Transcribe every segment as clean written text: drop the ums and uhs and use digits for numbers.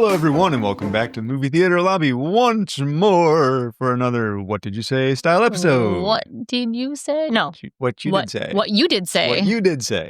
Hello, everyone, and welcome back to the Movie Theater Lobby once more for another What Did You Say style episode. What did you say? No. What you did say. What you did say. What you did say.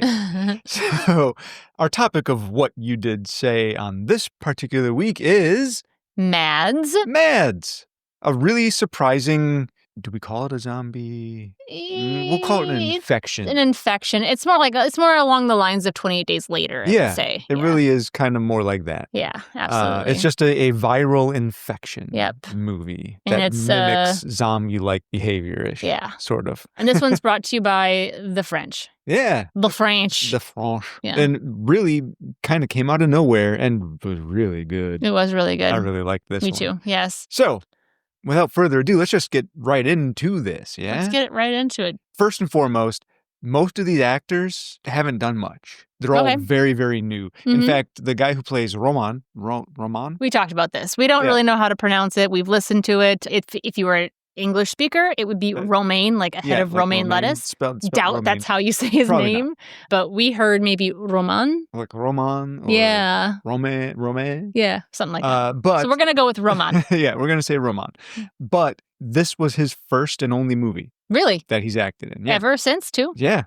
So, our topic of what you did say on this particular week is... MadS. MadS. A really surprising... Do we call it a zombie? We'll call it an infection. An infection. It's more along the lines of 28 Days Later, I would say. It really is kind of more like that. Yeah, absolutely. It's just a viral infection movie and that mimics zombie-like behavior-ish, sort of. And this one's brought to you by the French. Yeah. The French. The French. Yeah. And really kind of came out of nowhere and was really good. It was really good. I really liked this one. Me too, yes. So, without further ado, let's just get right into this, yeah? Let's get right into it. First and foremost, most of these actors haven't done much. They're all very, very new. In fact, the guy who plays Roman? We talked about this. We don't really know how to pronounce it. We've listened to it. If you were an English speaker, it would be romaine, like a head of romaine lettuce. Spelled Doubt romaine. that's how you say his Probably name. not. But we heard maybe Roman. Like Roman? Or Yeah. Romain? Yeah, something like that. But So we're going to go with Roman. yeah, we're going to say Roman. But this was his first and only movie. Really? That he's acted in. Yeah. Ever since, too? Yeah.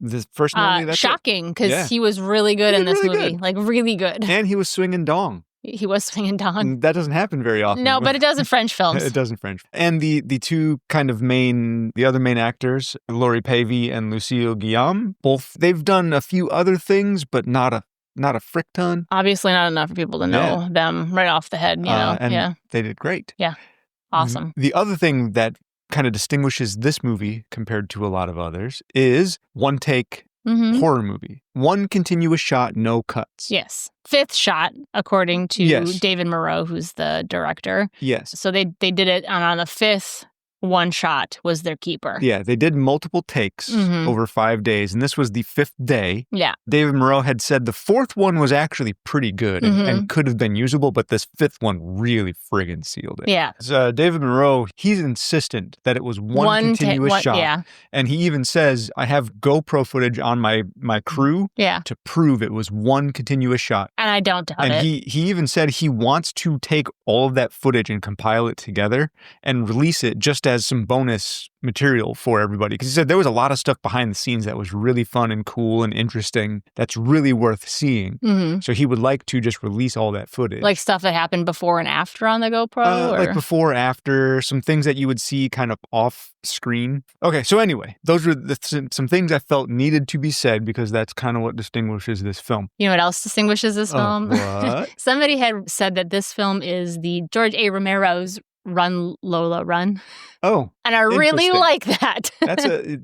The first movie, that's shocking, because he was really good in this movie. Like, really good. And he was swinging dong. He was swinging dong. And that doesn't happen very often. No, but it does in French films. It does in French. And the two kind of the other main actors, Laurie Pavey and Lucille Guillaume, both, they've done a few other things, but not a frick ton. Obviously not enough for people to know them right off the head, you know. And they did great. Yeah. Awesome. The other thing that kind of distinguishes this movie compared to a lot of others is one take horror movie. One continuous shot, no cuts. Yes. Fifth shot, according to David Moreau, who's the director. Yes. So they did it on the fifth. One shot was their keeper. Yeah, they did multiple takes over 5 days, and this was the fifth day. Yeah. David Moreau had said the fourth one was actually pretty good and could have been usable, but this fifth one really friggin' sealed it. Yeah. So David Moreau, he's insistent that it was one continuous shot. Yeah. And he even says, I have GoPro footage on my crew to prove it was one continuous shot. And I don't doubt and it. he even said he wants to take all of that footage and compile it together and release it just as some bonus material for everybody. Because he said there was a lot of stuff behind the scenes that was really fun and cool and interesting that's really worth seeing. So he would like to just release all that footage. Like stuff that happened before and after on the GoPro? Like before, after, some things that you would see kind of off screen. Okay, so anyway, those were some things I felt needed to be said because that's kind of what distinguishes this film. You know what else distinguishes this film? What? Somebody had said that this film is the George A. Romero's Run, Lola, Run. Oh, and I really like that.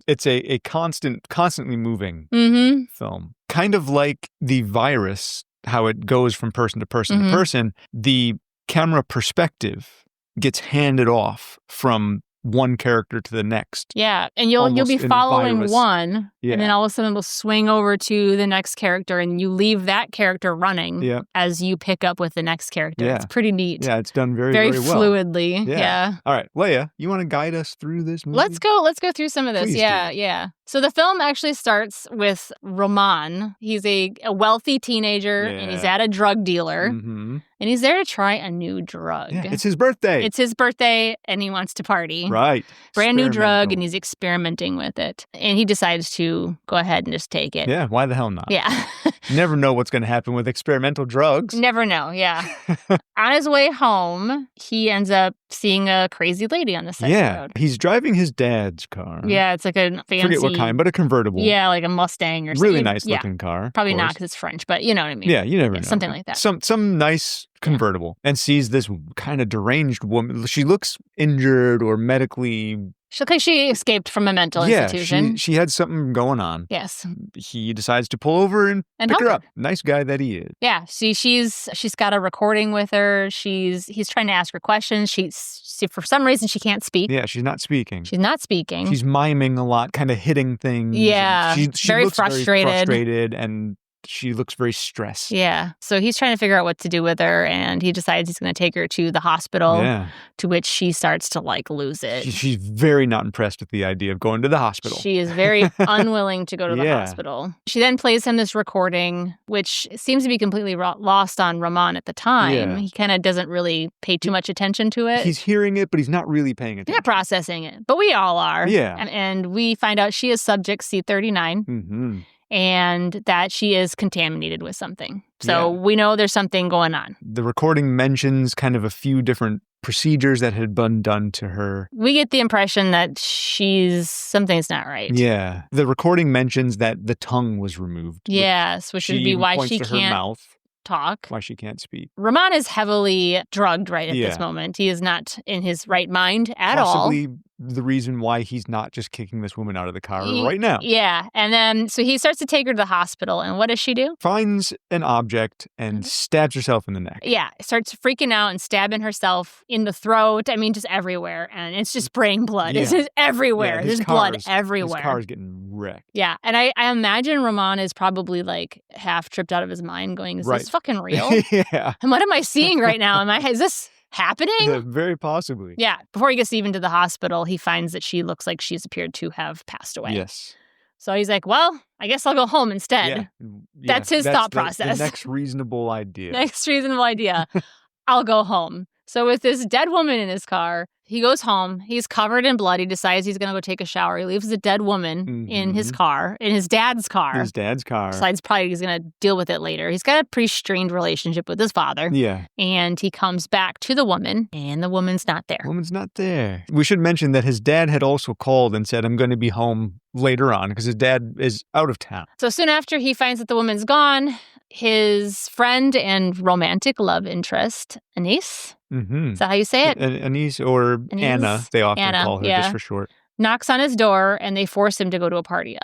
It's a constantly moving film. Kind of like The Virus, how it goes from person to person to person. The camera perspective gets handed off from one character to the next. Yeah, and you'll be following one, and then all of a sudden it'll swing over to the next character, and you leave that character running as you pick up with the next character. Yeah. It's pretty neat. Yeah, it's done very well. Fluidly. Yeah. All right, Leia, you want to guide us through this movie? Let's go through some of this. Please Yeah. So the film actually starts with Roman. He's a wealthy teenager, and he's at a drug dealer, and he's there to try a new drug. Yeah, it's his birthday. It's his birthday, and he wants to party. Right. Brand new drug, and he's experimenting with it. And he decides to go ahead and just take it. Yeah, why the hell not? Yeah. Never know what's going to happen with experimental drugs. Never know, yeah. On his way home, he ends up seeing a crazy lady on the side of the road. He's driving his dad's car. Yeah, it's like a fancy... Forget what kind, but a convertible. Yeah, like a Mustang or something. Really nice looking car. Probably not because it's French, but you know what I mean. Yeah, you never know. Something like that. Some nice convertible. And sees this kind of deranged woman. She looks injured or medically... She escaped from a mental institution. She had something going on. Yes. He decides to pull over and pick her up. Nice guy that he is. Yeah. She's got a recording with her. He's trying to ask her questions. For some reason she can't speak. Yeah, she's not speaking. She's miming a lot, kind of hitting things. Yeah. She very looks frustrated. Very frustrated and she looks very stressed. Yeah. So he's trying to figure out what to do with her, and he decides he's going to take her to the hospital, to which she starts to lose it. She's very not impressed with the idea of going to the hospital. She is very unwilling to go to the hospital. She then plays him this recording, which seems to be completely lost on Roman at the time. Yeah. He kind of doesn't really pay too much attention to it. He's hearing it, but he's not really paying attention. He's not processing it, but we all are. Yeah. And we find out she is subject C39. Mm-hmm. And that she is contaminated with something. So we know there's something going on. The recording mentions kind of a few different procedures that had been done to her. We get the impression that something's not right. Yeah. The recording mentions that the tongue was removed. Yes, which would be why she can't talk. Why she can't speak. Roman is heavily drugged at this moment. He is not in his right mind at all. Possibly the reason why he's not just kicking this woman out of the car right now. Yeah. And then, so he starts to take her to the hospital. And what does she do? Finds an object and stabs herself in the neck. Yeah. Starts freaking out and stabbing herself in the throat. I mean, just everywhere. And it's just spraying blood. Yeah. It's just everywhere. There's blood everywhere. His car's getting wrecked. Yeah. And I imagine Roman is probably half tripped out of his mind going, is this fucking real? Yeah. And what am I seeing right now? Is this happening? Yeah, very possibly. Yeah. Before he gets even to the hospital, he finds that she looks like she's appeared to have passed away. Yes. So he's like, well, I guess I'll go home instead. Yeah. That's his thought process. The next reasonable idea. I'll go home. So with this dead woman in his car, he goes home. He's covered in blood. He decides he's going to go take a shower. He leaves the dead woman in his car, in his dad's car. Decides probably he's going to deal with it later. He's got a pretty strained relationship with his father. Yeah. And he comes back to the woman, and the woman's not there. We should mention that his dad had also called and said, I'm going to be home later on because his dad is out of town. So soon after he finds that the woman's gone, his friend and romantic love interest, Anise, is that how you say it? Anise or Anna, they often call her just for short. Knocks on his door, and they force him to go to a party.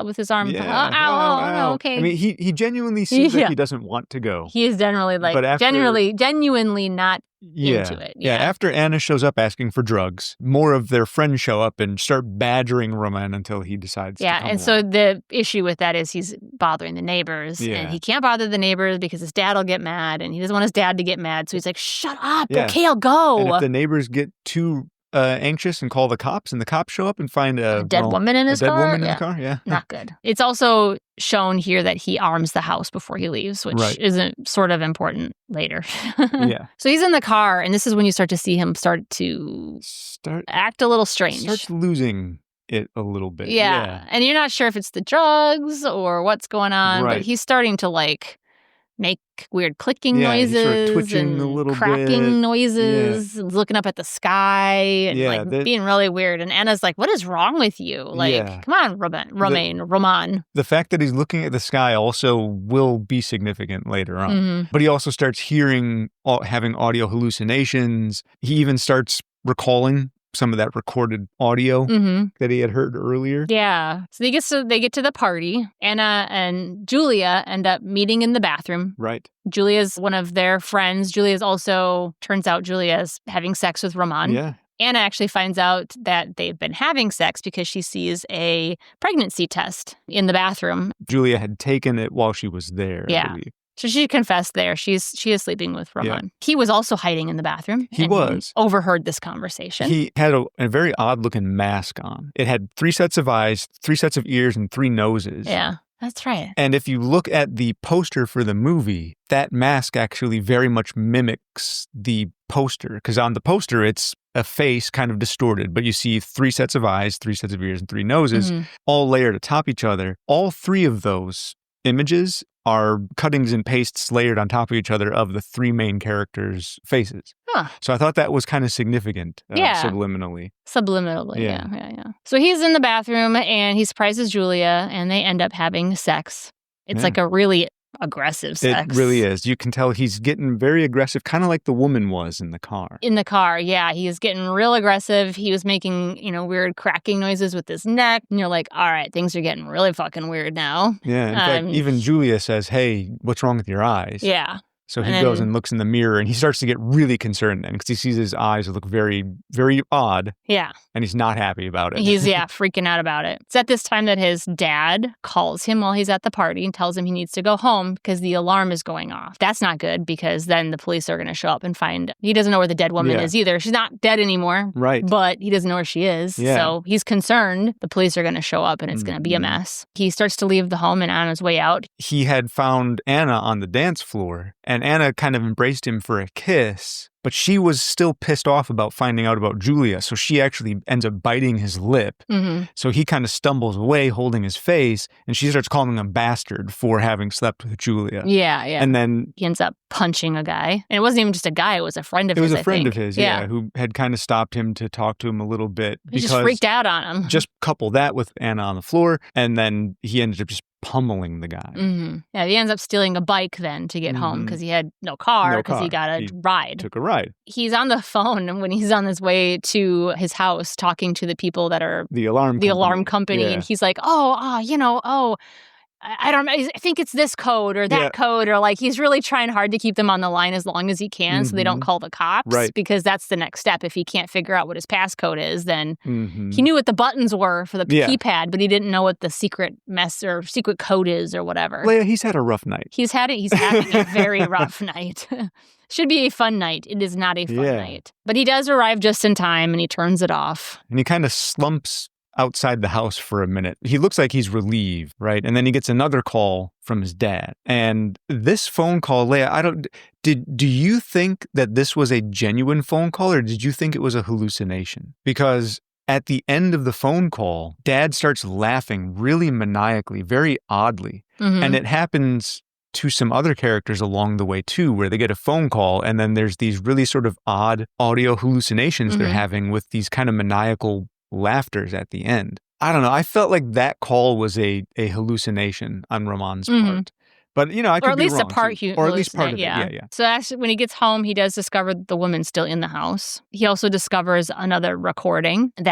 With his arm. Ow. Okay. I mean, he genuinely seems like he doesn't want to go. He is generally genuinely not into it. Yeah. After Anna shows up asking for drugs, more of their friends show up and start badgering Roman until he decides to come and so the issue with that is he's bothering the neighbors. Yeah. And he can't bother the neighbors because his dad will get mad, and he doesn't want his dad to get mad. So he's like, shut up. Yeah. Okay, I'll go. And if the neighbors get too anxious and call the cops, and the cops show up and find a dead woman in his car. Dead woman in the car, yeah. Not good. It's also shown here that he arms the house before he leaves, which isn't sort of important later. Yeah. So he's in the car, and this is when you start to see him start to act a little strange. Starts losing it a little bit. Yeah. And you're not sure if it's the drugs or what's going on, but he's starting to make weird clicking noises, he's sort of twitching a little cracking noises, looking up at the sky, and being really weird. And Anna's like, "What is wrong with you? Come on, Roman." The fact that he's looking at the sky also will be significant later on. But he also starts having audio hallucinations. He even starts recalling some of that recorded audio that he had heard earlier. Yeah. So they get to the party. Anna and Julia end up meeting in the bathroom. Right. Julia's one of their friends. Turns out Julia's having sex with Roman. Yeah. Anna actually finds out that they've been having sex because she sees a pregnancy test in the bathroom. Julia had taken it while she was there, I believe. So she confessed there. She is sleeping with Roman. Yeah. He was also hiding in the bathroom. He overheard this conversation. He had a very odd-looking mask on. It had 3 sets of eyes, 3 sets of ears, and 3 noses. Yeah, that's right. And if you look at the poster for the movie, that mask actually very much mimics the poster. Because on the poster, it's a face kind of distorted, but you see 3 sets of eyes, 3 sets of ears, and 3 noses, all layered atop each other. All 3 of those images are cuttings and pastes layered on top of each other of the 3 main characters' faces. Huh. So I thought that was kind of significant subliminally. Yeah. So he's in the bathroom, and he surprises Julia, and they end up having sex. It's like a really aggressive sex. It really is. You can tell he's getting very aggressive, kind of like the woman was in the car. Yeah. He is getting real aggressive. He was making, weird cracking noises with his neck. And you're like, all right, things are getting really fucking weird now. Yeah. In fact, even Julia says, hey, what's wrong with your eyes? Yeah. So he goes and looks in the mirror, and he starts to get really concerned then because he sees his eyes look very, very odd. Yeah. And he's not happy about it. He's, freaking out about it. It's at this time that his dad calls him while he's at the party and tells him he needs to go home because the alarm is going off. That's not good because then the police are going to show up and find... He doesn't know where the dead woman is either. She's not dead anymore. Right. But he doesn't know where she is. Yeah. So he's concerned the police are going to show up and it's going to be a mess. He starts to leave the home, and on his way out... He had found Anna on the dance floor, and Anna kind of embraced him for a kiss. But she was still pissed off about finding out about Julia, so she actually ends up biting his lip. Mm-hmm. So he kind of stumbles away holding his face, and she starts calling him a bastard for having slept with Julia. Yeah. And then... He ends up punching a guy. And it wasn't even just a guy, it was a friend of his, It was a friend of his, who had kind of stopped him to talk to him a little bit. He just freaked out on him. Just couple that with Anna on the floor, and then he ended up just pummeling the guy. Mm-hmm. Yeah, he ends up stealing a bike then to get home because he had no car because he got a ride. Took a ride. He's on the phone when he's on his way to his house talking to the people that are the alarm company. And he's like, I don't know. I think it's this code or that code, or like he's really trying hard to keep them on the line as long as he can so they don't call the cops. Right. Because that's the next step. If he can't figure out what his passcode is, then he knew what the buttons were for the keypad, but he didn't know what the secret secret code is or whatever. Leia, he's had a rough night. He's having a very rough night. Should be a fun night. It is not a fun night. But he does arrive just in time and he turns it off. And he kind of slumps outside the house for a minute. He looks like he's relieved, right? And then he gets another call from his dad. And this phone call, Leia, do you think that this was a genuine phone call, or did you think it was a hallucination? Because at the end of the phone call, Dad starts laughing really maniacally, very oddly. Mm-hmm. And it happens to some other characters along the way too, where they get a phone call and then there's these really sort of odd audio hallucinations they're having with these kind of maniacal laughters at the end. I don't know. I felt like that call was a hallucination on Ramon's part. But, I could be wrong. Or at least part of it. Yeah. So actually, when he gets home, he does discover the woman's still in the house. He also discovers another recording and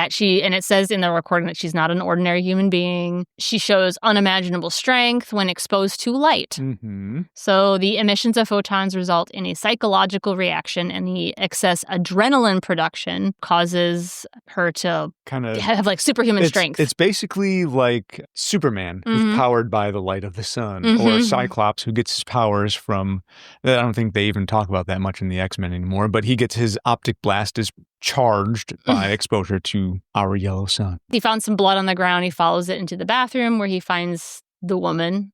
it says in the recording that she's not an ordinary human being. She shows unimaginable strength when exposed to light. Mm-hmm. So the emissions of photons result in a psychological reaction, and the excess adrenaline production causes her to kind of have like superhuman strength. It's basically like Superman, who's powered by the light of the sun, or Cyclops, who gets his powers from, I don't think they even talk about that much in the X-Men anymore, but he gets his optic blast is charged by exposure to our yellow sun. He found some blood on the ground. He follows it into the bathroom where he finds the woman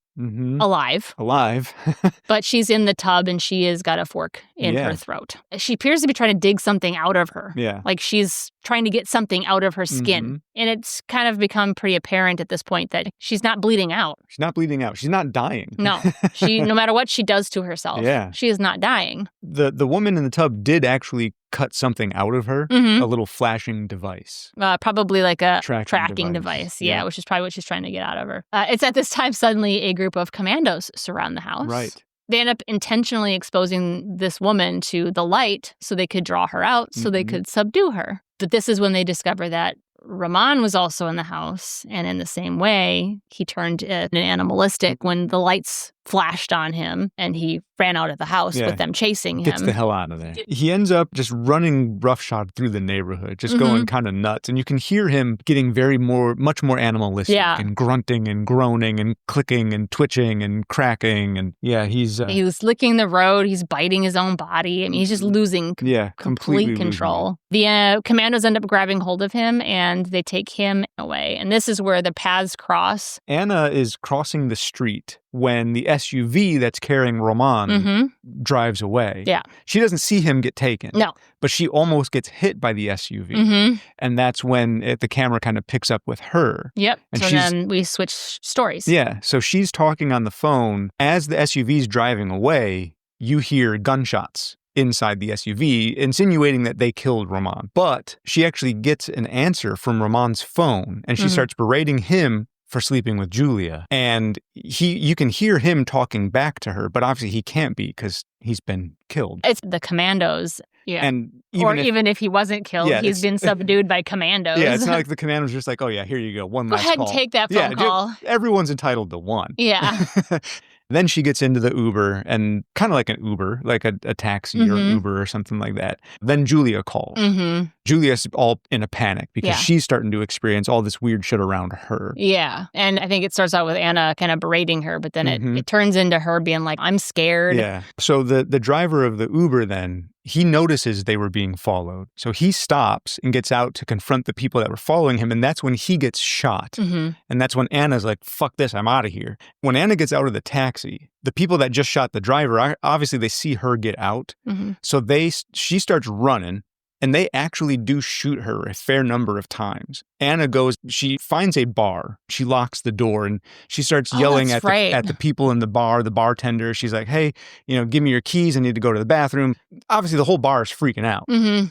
alive. But she's in the tub and she has got a fork in her throat. She appears to be trying to dig something out of her. Yeah. Like she's trying to get something out of her skin. And it's kind of become pretty apparent at this point that she's not bleeding out. She's not bleeding out. She's not dying. No. No matter what she does to herself, she is not dying. The woman in the tub did actually cut something out of her, a little flashing device. Probably like a tracking device. Yeah, which is probably what she's trying to get out of her. It's at this time suddenly a group of commandos surround the house. Right. They end up intentionally exposing this woman to the light so they could draw her out, so they could subdue her. But this is when they discover that Ramon was also in the house, and in the same way, he turned animalistic when the lights flashed on him and he ran out of the house with them chasing him. Gets the hell out of there. He ends up just running roughshod through the neighborhood, just going kind of nuts. And you can hear him getting much more animalistic and grunting and groaning and clicking and twitching and cracking. And he was licking the road. He's biting his own body. I mean, he's just losing complete control. The commandos end up grabbing hold of him and they take him away. And this is where the paths cross. Anna is crossing the street when the SUV that's carrying Ramon drives away. Yeah. She doesn't see him get taken. No. But she almost gets hit by the SUV. And that's when the camera kind of picks up with her. Yep. And so then we switch stories. Yeah. So she's talking on the phone. As the SUV's driving away, you hear gunshots inside the SUV, insinuating that they killed Ramon. But she actually gets an answer from Ramon's phone, and she starts berating him for sleeping with Julia. And you can hear him talking back to her, but obviously he can't be because he's been killed. It's the commandos. Yeah. And even if he wasn't killed, he's been subdued by commandos. Yeah, it's not like the commandos are just like, oh yeah, here you go, one last call. Go ahead and take that phone call. Everyone's entitled to one. Yeah. Then she gets into the Uber, and kind of like an Uber, like a taxi or Uber or something like that. Then Julia calls. Julia's all in a panic because she's starting to experience all this weird shit around her. Yeah. And I think it starts out with Anna kind of berating her, but then it turns into her being like, I'm scared. Yeah. So the driver of the Uber then, he notices they were being followed. So he stops and gets out to confront the people that were following him. And that's when he gets shot. And that's when Anna's like, fuck this, I'm out of here. When Anna gets out of the taxi, the people that just shot the driver, obviously they see her get out. So she starts running. And they actually do shoot her a fair number of times. Anna goes, she finds a bar. She locks the door and she starts yelling at the people in the bar, the bartender. She's like, hey, give me your keys. I need to go to the bathroom. Obviously, the whole bar is freaking out.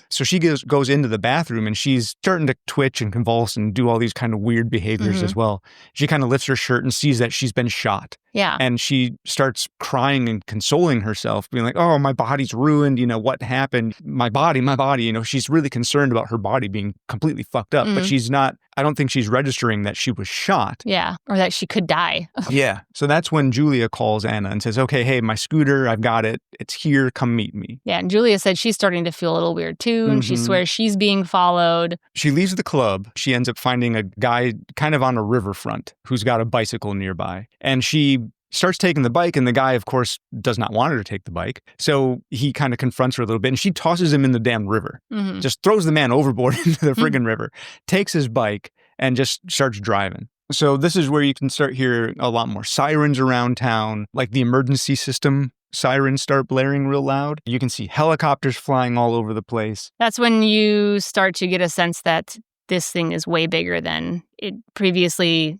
So she goes into the bathroom and she's starting to twitch and convulse and do all these kind of weird behaviors as well. She kind of lifts her shirt and sees that she's been shot. Yeah. And she starts crying and consoling herself, being like, oh, my body's ruined. What happened? My body. She's really concerned about her body being completely fucked up, but she's not, I don't think she's registering that she was shot. Yeah. Or that she could die. Yeah. So that's when Julia calls Anna and says, okay, hey, my scooter, I've got it. It's here. Come meet me. Yeah. And Julia said she's starting to feel a little weird too. And she swears she's being followed. She leaves the club. She ends up finding a guy kind of on a riverfront who's got a bicycle nearby. And she starts taking the bike, and the guy, of course, does not want her to take the bike. So he kind of confronts her a little bit, and she tosses him in the damn river. Just throws the man overboard into the friggin' river, takes his bike, and just starts driving. So this is where you can start hearing a lot more sirens around town, like the emergency system sirens start blaring real loud. You can see helicopters flying all over the place. That's when you start to get a sense that this thing is way bigger than you previously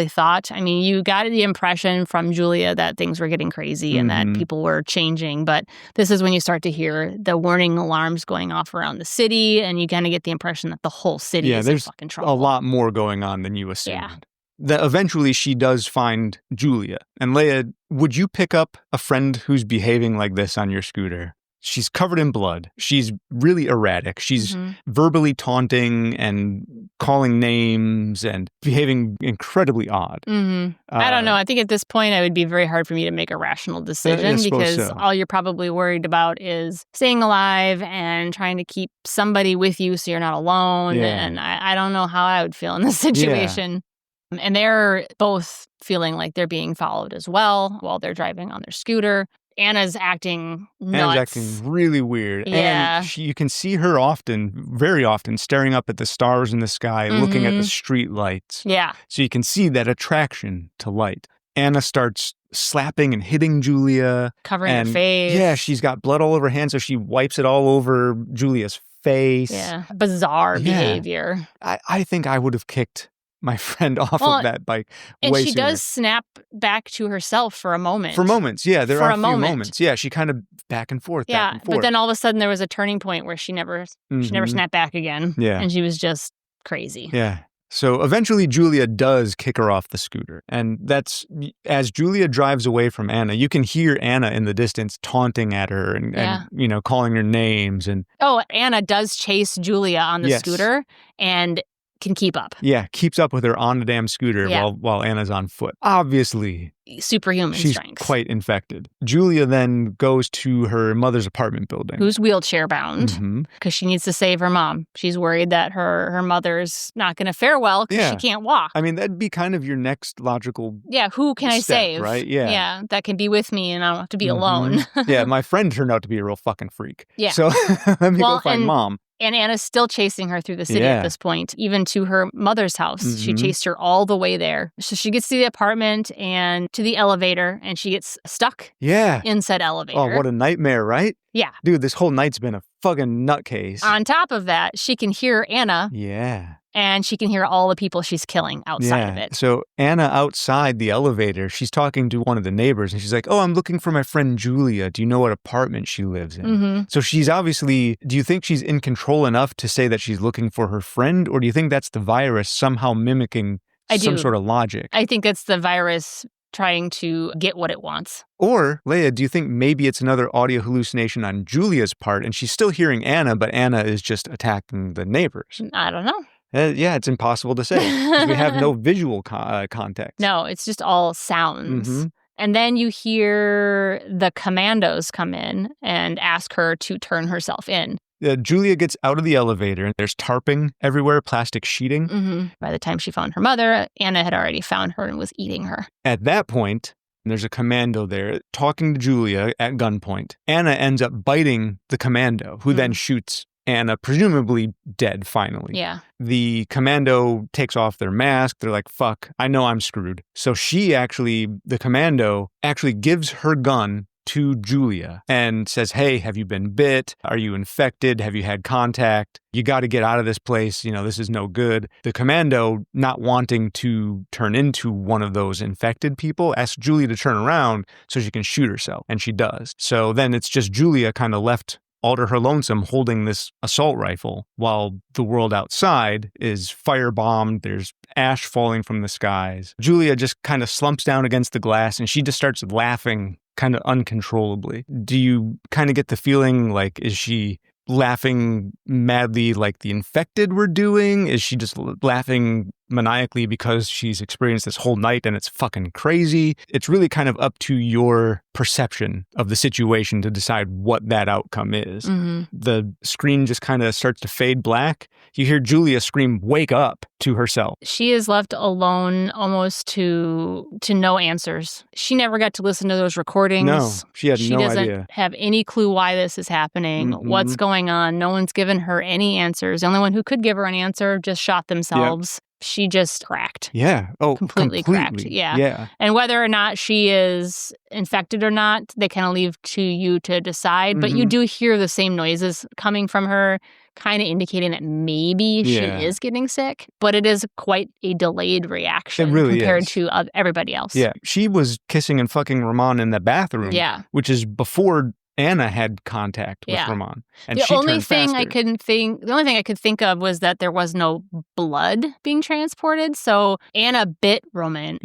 thought. I mean, you got the impression from Julia that things were getting crazy and that people were changing, but this is when you start to hear the warning alarms going off around the city, and you kind of get the impression that the whole city is in fucking trouble. A lot more going on than you assumed. Yeah. Eventually, she does find Julia. And Leia, would you pick up a friend who's behaving like this on your scooter? She's covered in blood. She's really erratic. She's verbally taunting and calling names and behaving incredibly odd. I don't know. I think at this point, it would be very hard for me to make a rational decision because all you're probably worried about is staying alive and trying to keep somebody with you so you're not alone. Yeah. And I don't know how I would feel in this situation. Yeah. And they're both feeling like they're being followed as well while they're driving on their scooter. Anna's acting nuts. Anna's acting really weird. Yeah. And you can see her very often, staring up at the stars in the sky, looking at the street lights. Yeah. So you can see that attraction to light. Anna starts slapping and hitting Julia. Covering her face. Yeah, she's got blood all over her hands, so she wipes it all over Julia's face. Yeah. Bizarre behavior. I think I would have kicked my friend off of that bike and way she sooner. Does snap back to herself for a moment. For moments, yeah. There are a few moments. Yeah, she kind of back and forth, back and forth. But then all of a sudden there was a turning point where she never snapped back again. Yeah. And she was just crazy. Yeah. So eventually Julia does kick her off the scooter. And that's, as Julia drives away from Anna, you can hear Anna in the distance taunting at her and calling her names. And Anna does chase Julia on the scooter and can keep up. Yeah, keeps up with her on the damn scooter while Anna's on foot. Obviously, superhuman she's strength. Quite infected. Julia then goes to her mother's apartment building. Who's wheelchair bound because she needs to save her mom. She's worried that her mother's not going to fare well because she can't walk. I mean, that'd be kind of your next logical who can I save? Right? Yeah. Yeah, that can be with me and I don't have to be alone. Yeah, my friend turned out to be a real fucking freak. Yeah. So let me go find mom. And Anna's still chasing her through the city at this point, even to her mother's house. She chased her all the way there. So she gets to the apartment and to the elevator, and she gets stuck in said elevator. Oh, what a nightmare, right? Yeah. Dude, this whole night's been a fucking nutcase. On top of that, she can hear Anna. Yeah. And she can hear all the people she's killing outside of it. So Anna outside the elevator, she's talking to one of the neighbors and she's like, oh, I'm looking for my friend Julia. Do you know what apartment she lives in? So she's obviously, do you think she's in control enough to say that she's looking for her friend? Or do you think that's the virus somehow mimicking some sort of logic? I think it's the virus trying to get what it wants. Or, Leia, do you think maybe it's another audio hallucination on Julia's part and she's still hearing Anna, but Anna is just attacking the neighbors? I don't know. Yeah, it's impossible to say because we have no visual context. No, it's just all sounds. And then you hear the commandos come in and ask her to turn herself in. Julia gets out of the elevator and there's tarping everywhere, plastic sheeting. Mm-hmm. By the time she found her mother, Anna had already found her and was eating her. At that point, there's a commando there talking to Julia at gunpoint. Anna ends up biting the commando, who then shoots Anna, presumably dead finally. Yeah. The commando takes off their mask. They're like, fuck, I know I'm screwed. So the commando actually gives her gun to Julia and says, hey, have you been bit? Are you infected? Have you had contact? You got to get out of this place. This is no good. The commando, not wanting to turn into one of those infected people, asks Julia to turn around so she can shoot herself. And she does. So then it's just Julia kind of left all to her lonesome holding this assault rifle while the world outside is firebombed. There's ash falling from the skies. Julia just kind of slumps down against the glass and she just starts laughing kind of uncontrollably. Do you kind of get the feeling like, is she laughing madly like the infected were doing? Is she just laughing maniacally because she's experienced this whole night and it's fucking crazy? It's really kind of up to your perception of the situation to decide what that outcome is. Mm-hmm. The screen just kind of starts to fade black. You hear Julia scream, "Wake up," to herself. She is left alone almost to no answers. She never got to listen to those recordings. No, she had no idea. She doesn't have any clue why this is happening, what's going on. No one's given her any answers. The only one who could give her an answer just shot themselves. Yep. She just cracked. Yeah. Oh, completely cracked. Yeah. And whether or not she is infected or not, they kind of leave to you to decide. But you do hear the same noises coming from her, kind of indicating that maybe she is getting sick. But it is quite a delayed reaction compared to everybody else. Yeah. She was kissing and fucking Ramon in the bathroom. Yeah. Which is before Anna had contact with Ramon. And the only thing I could think of was that there was no blood being transported. So Anna bit Ramon,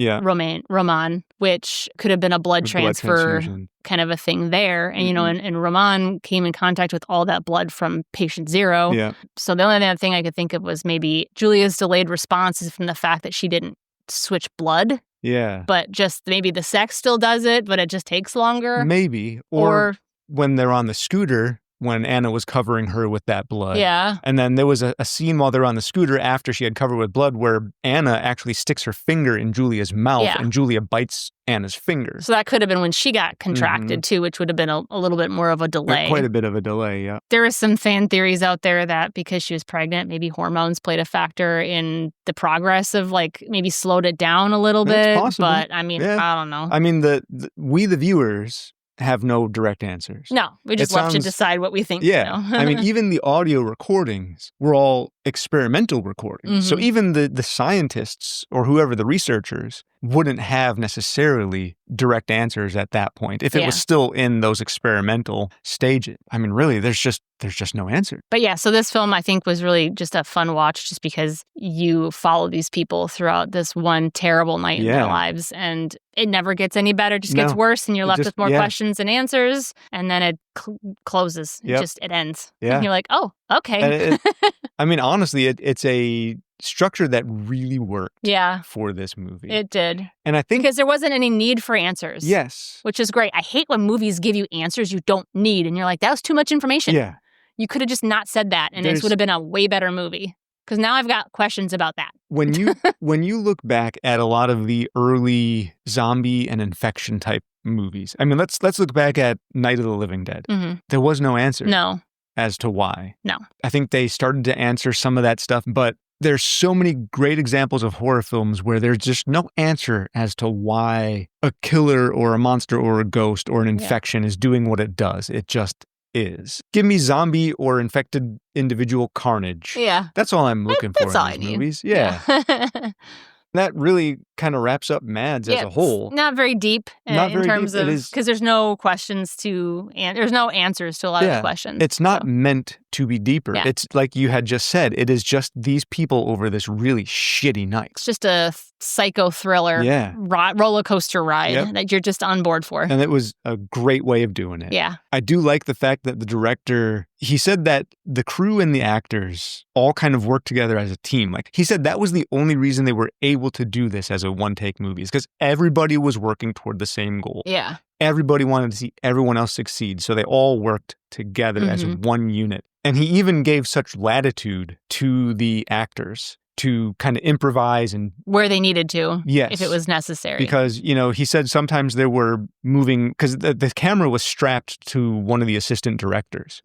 which could have been a blood transfer kind of a thing there. And, and Ramon came in contact with all that blood from patient zero. Yeah. So the only other thing I could think of was maybe Julia's delayed response is from the fact that she didn't switch blood. Yeah. But just maybe the sex still does it, but it just takes longer. Maybe. Or when they're on the scooter, when Anna was covering her with that blood. Yeah. And then there was a scene while they're on the scooter after she had covered with blood where Anna actually sticks her finger in Julia's mouth and Julia bites Anna's finger. So that could have been when she got contracted too, which would have been a little bit more of a delay. Quite a bit of a delay, yeah. There are some fan theories out there that because she was pregnant, maybe hormones played a factor in the progress of maybe slowed it down a little bit. Possible. But I mean, I don't know. I mean, we the viewers have no direct answers. No, we just left to decide what we think. Yeah. I mean, even the audio recordings were all experimental recordings. So even the scientists or whoever the researchers wouldn't have necessarily direct answers at that point if it was still in those experimental stages. I mean, really, there's just no answer. But yeah, so this film I think was really just a fun watch just because you follow these people throughout this one terrible night in their lives and it never gets any better, it just gets worse and you're left with more questions and answers and then it closes. It ends. Yeah. And you're like, oh, okay. I mean, honestly, it's a structure that really worked for this movie. It did. And I think because there wasn't any need for answers. Yes. Which is great. I hate when movies give you answers you don't need and you're like, that was too much information. Yeah. You could have just not said that and this would have been a way better movie. Because now I've got questions about that. When you look back at a lot of the early zombie and infection type movies, I mean, let's look back at Night of the Living Dead. There was no answer. No. As to why. No. I think they started to answer some of that stuff, but there's so many great examples of horror films where there's just no answer as to why a killer or a monster or a ghost or an infection is doing what it does. It just is. Give me zombie or infected individual carnage. Yeah. That's all I'm looking for in these movies. Yeah. That really kind of wraps up MadS as a whole. Not very deep in terms of, because there's no questions there's no answers to a lot of the questions. It's not meant to be deeper. Yeah. It's like you had just said, it is just these people over this really shitty night. It's just a psycho thriller roller coaster ride that you're just on board for. And it was a great way of doing it. Yeah. I do like the fact that the director, he said that the crew and the actors all kind of worked together as a team. Like he said that was the only reason they were able to do this as a one-take movie is because everybody was working toward the same goal. Yeah. Everybody wanted to see everyone else succeed. So they all worked together as one unit. And he even gave such latitude to the actors to kind of improvise and where they needed to, yes, if it was necessary. Because, you know, he said sometimes they were moving, because the camera was strapped to one of the assistant directors.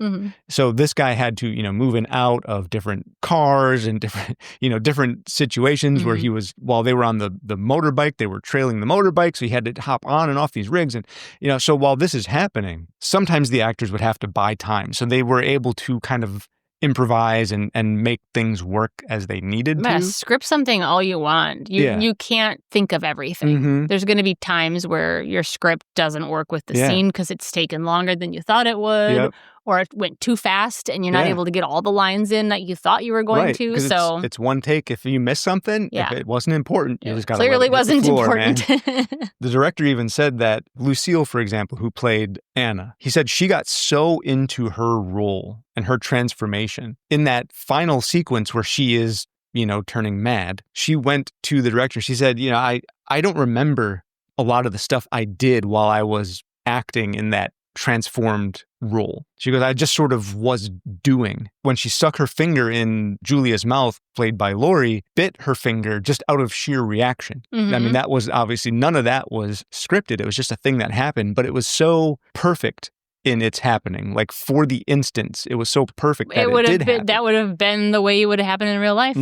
So this guy had to, you know, move in out of different cars and different, you know, different situations where he was, while they were on the motorbike, they were trailing the motorbike. So he had to hop on and off these rigs. And, you know, so while this is happening, sometimes the actors would have to buy time. So they were able to kind of improvise and make things work as they needed to. Script something all you want. You can't think of everything. There's going to be times where your script doesn't work with the scene because it's taken longer than you thought it would, or it went too fast and you're not able to get all the lines in that you thought you were going to. So it's one take. If you miss something, if it wasn't important, you just got to clearly wasn't important. The director even said that Lucille, for example, who played Anna, he said she got so into her role and her transformation in that final sequence where she is, you know, turning mad. She went to the director. She said, you know, I don't remember a lot of the stuff I did while I was acting in that transformed role. She goes, I just sort of was doing. When she stuck her finger in Julia's mouth, played by Laurie, bit her finger just out of sheer reaction. I mean, that was obviously, none of that was scripted. It was just a thing that happened, but it was so perfect in its happening. Like for the instance, it was so perfect that it did happen. That would have been the way it would have happened in real life.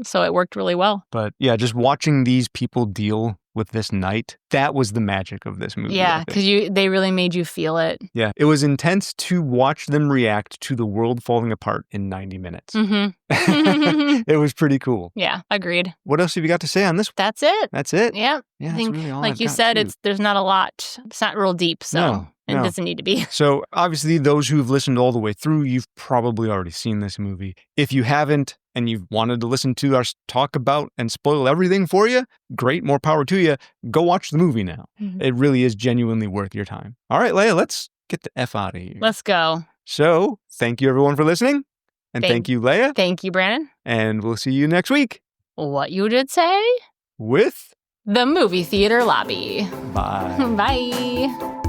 So it worked really well. But yeah, just watching these people deal with this night, that was the magic of this movie. Yeah, because they really made you feel it. Yeah, it was intense to watch them react to the world falling apart in 90 minutes. It was pretty cool. Yeah, agreed. What else have you got to say on this? That's it. That's it? Yeah. Yeah, I think, that's really all like I've you got, said, too. there's not a lot. It's not real deep, so it doesn't need to be. So obviously, those who've listened all the way through, you've probably already seen this movie. If you haven't, and you've wanted to listen to us talk about and spoil everything for you, great, more power to you. Go watch the movie now. It really is genuinely worth your time. All right, Leia, let's get the F out of here. Let's go. So, thank you everyone for listening. And thank you, Leia. Thank you, Brandon. And we'll see you next week. What you did say? With the Movie Theater Lobby. Bye. Bye.